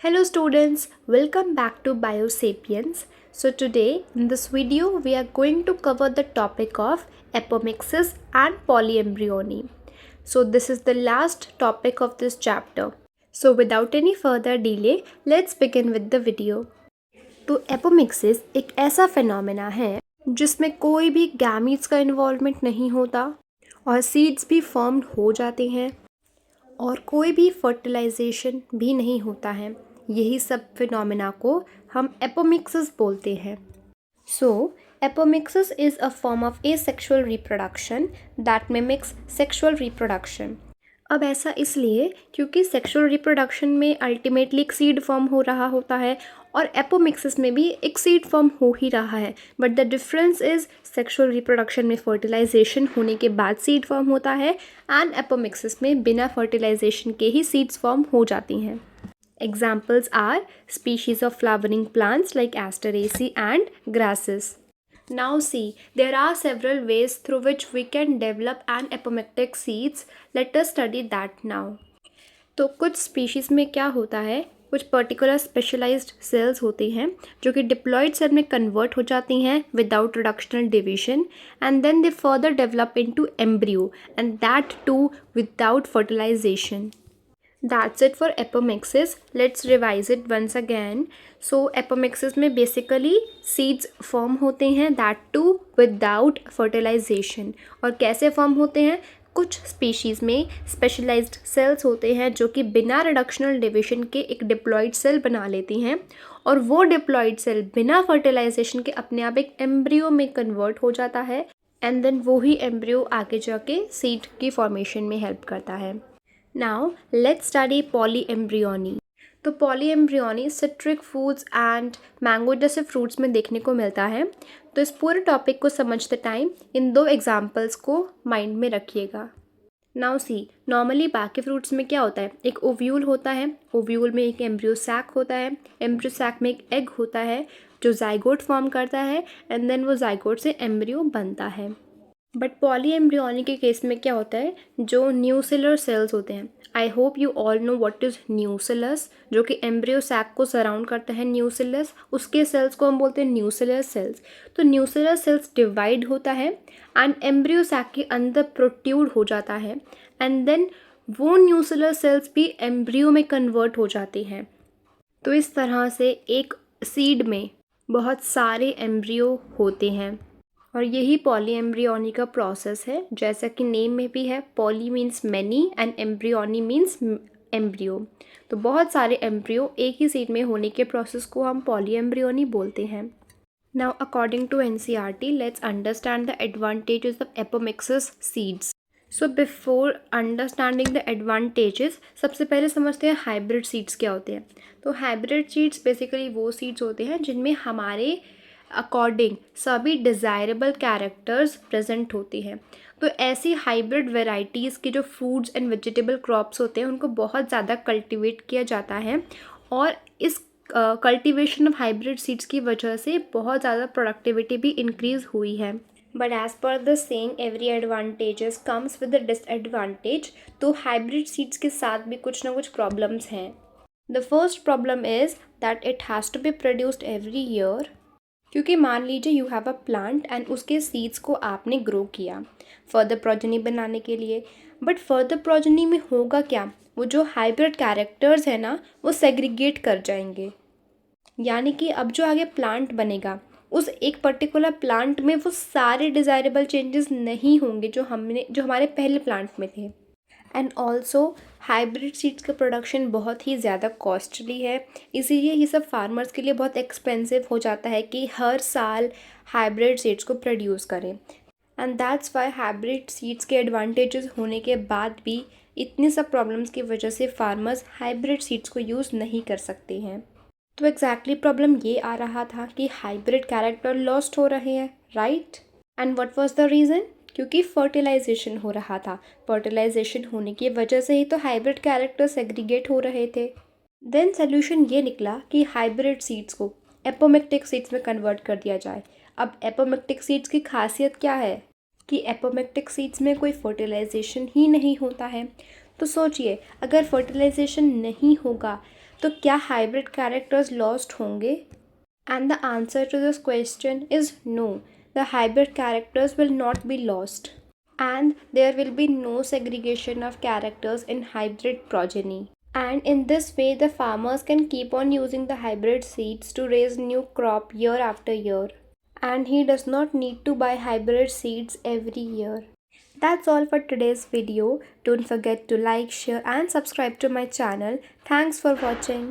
Hello students, welcome back to Biosapiens. So today in this video we are going to cover the topic of apomixis and polyembryony. So this is the last topic of this chapter. So without any further delay, let's begin with the video. तो apomixis एक ऐसा phenomena है जिसमें कोई भी gametes का involvement नहीं होता और सीड्स भी फॉर्म्ड हो जाते हैं और कोई भी फर्टिलाइजेशन भी नहीं होता है। यही सब फिनोमेना को हम एपोमिक्सिस बोलते हैं। So apomixis is a form of asexual reproduction that mimics sexual reproduction. अब ऐसा इसलिए क्योंकि सेक्सुअल रिप्रोडक्शन में अल्टीमेटली एक सीड फॉर्म हो रहा होता है और एपोमिक्सिस में भी एक सीड फॉर्म हो ही रहा है, but the difference is sexual reproduction में फर्टिलाइजेशन होने के बाद सीड फॉर्म होता है एंड एपोमिक्सिस में बिना फर्टिलाइजेशन के ही सीड्स फॉर्म हो जाती हैं। Examples are species of flowering plants like Asteraceae and grasses. Now see, there are several ways through which we can develop an apomictic seeds. Let us study that now. तो कुछ species में क्या होता है, कुछ पर्टिकुलर स्पेशलाइज्ड सेल्स होती हैं जो कि डिप्लॉयड सेल में कन्वर्ट हो जाती हैं without reductional division and then they further develop into embryo and that too without fertilisation. That's it for apomixis. Let's revise it once again. So apomixis में basically seeds form होते हैं that too without fertilization. और कैसे form होते हैं? कुछ species में specialized cells होते हैं जो कि बिना reductional division के एक diploid cell बना लेती हैं और वो diploid cell बिना fertilization के अपने आप एक embryo में convert हो जाता है and then वो ही embryo आगे जाके seed की formation में help करता है. Now let's study polyembryony. तो polyembryony citric foods and mango जैसे फ्रूट्स में देखने को मिलता है. तो इस पूरे टॉपिक को समझते टाइम इन दो एग्जाम्पल्स को माइंड में रखिएगा. Now see, नॉर्मली बाकी फ्रूट्स में क्या होता है, एक ओव्यूल होता है, ओव्यूल में एक एम्ब्रियो सैक होता है, एम्ब्रियो सैक में एक एग होता है जो जाइगोट फॉर्म करता है एंड देन वो जाइगोट से एम्ब्रियो बनता है. बट पॉलीएम्ब्रियोनी के केस में क्या होता है, जो न्यूसेलर सेल्स होते हैं, I hope you all know what is nucellus, जो कि एम्ब्रियो सैक को सराउंड करता है न्यूसेलस, उसके सेल्स को हम बोलते हैं न्यूसेलर सेल्स. तो न्यूसेलर सेल्स डिवाइड होता है एंड एम्ब्रियो सैक के अंदर प्रोट्यूड हो जाता है एंड देन वो न्यूसेलर सेल्स भी एम्ब्रियो में कन्वर्ट हो जाती हैं. तो इस तरह से एक सीड में बहुत सारे एम्ब्रियो होते हैं और यही पॉलीएम्ब्रियोनी का प्रोसेस है. जैसा कि नेम में भी है, poly means many and embryony means embryo. तो बहुत सारे एम्ब्रियो एक ही सीड में होने के प्रोसेस को हम पॉलीएम्ब्रियोनी बोलते हैं. Now according to NCERT, let's understand the advantages of apomixis seeds. So before understanding the advantages, सबसे पहले समझते हैं हाइब्रिड सीड्स क्या होते हैं. तो हाइब्रिड सीड्स बेसिकली वो सीड्स होते हैं जिनमें हमारे अकॉर्डिंग सभी डिज़ायरेबल कैरेक्टर्स प्रेजेंट होती हैं. तो ऐसी हाइब्रिड वेराइटीज़ के जो फ्रूट्स एंड वेजिटेबल क्रॉप्स होते हैं उनको बहुत ज़्यादा कल्टीवेट किया जाता है और इस कल्टीवेशन ऑफ हाइब्रिड सीड्स की वजह से बहुत ज़्यादा प्रोडक्टिविटी भी इंक्रीज़ हुई है. But as per the saying every advantages comes with the disadvantage. तो हाइब्रिड सीड्स के साथ भी कुछ ना कुछ प्रॉब्लम्स हैं. The first problem is that it has to be produced every year. क्योंकि मान लीजिए you have a plant and उसके सीड्स को आपने ग्रो किया फर्दर प्रोजनी बनाने के लिए, बट फर्दर प्रोजनी में होगा क्या, वो जो हाइब्रिड कैरेक्टर्स हैं ना वो सेग्रीगेट कर जाएंगे. यानी कि अब जो आगे प्लांट बनेगा उस एक पर्टिकुलर प्लांट में वो सारे डिज़ायरेबल चेंजेस नहीं होंगे जो हमारे पहले प्लांट में थे. एंड ऑल्सो हाइब्रिड सीड्स का प्रोडक्शन बहुत ही ज़्यादा कॉस्टली है, इसीलिए ये सब फार्मर्स के लिए बहुत एक्सपेंसिव हो जाता है कि हर साल हाइब्रिड सीड्स को प्रोड्यूस करें. And that's why hybrid seeds के एडवांटेजेस होने के बाद भी इतनी सब प्रॉब्लम्स की वजह से फार्मर्स हाइब्रिड सीड्स को यूज़ नहीं कर सकते हैं. तो एग्जैक्टली प्रॉब्लम ये आ रहा था कि हाइब्रिड कैरेक्टर लॉस्ट हो रहे हैं, right. And what was the reason, क्योंकि फर्टिलाइजेशन हो रहा था. फर्टिलाइजेशन होने की वजह से ही तो हाइब्रिड कैरेक्टर सेग्रीगेट हो रहे थे. देन सोल्यूशन ये निकला कि हाइब्रिड सीड्स को एपोमिक्टिक सीड्स में कन्वर्ट कर दिया जाए. अब एपोमिक्टिक सीड्स की खासियत क्या है कि एपोमिक्टिक सीड्स में कोई फर्टिलाइजेशन ही नहीं होता है. तो सोचिए, अगर फर्टिलाइजेशन नहीं होगा तो क्या हाइब्रिड कैरेक्टर्स लॉस्ट होंगे? And the answer to this question is no. The hybrid characters will not be lost. And there will be no segregation of characters in hybrid progeny. And in this way, the farmers can keep on using the hybrid seeds to raise new crop year after year. And he does not need to buy hybrid seeds every year. That's all for today's video. Don't forget to like, share and subscribe to my channel. Thanks for watching.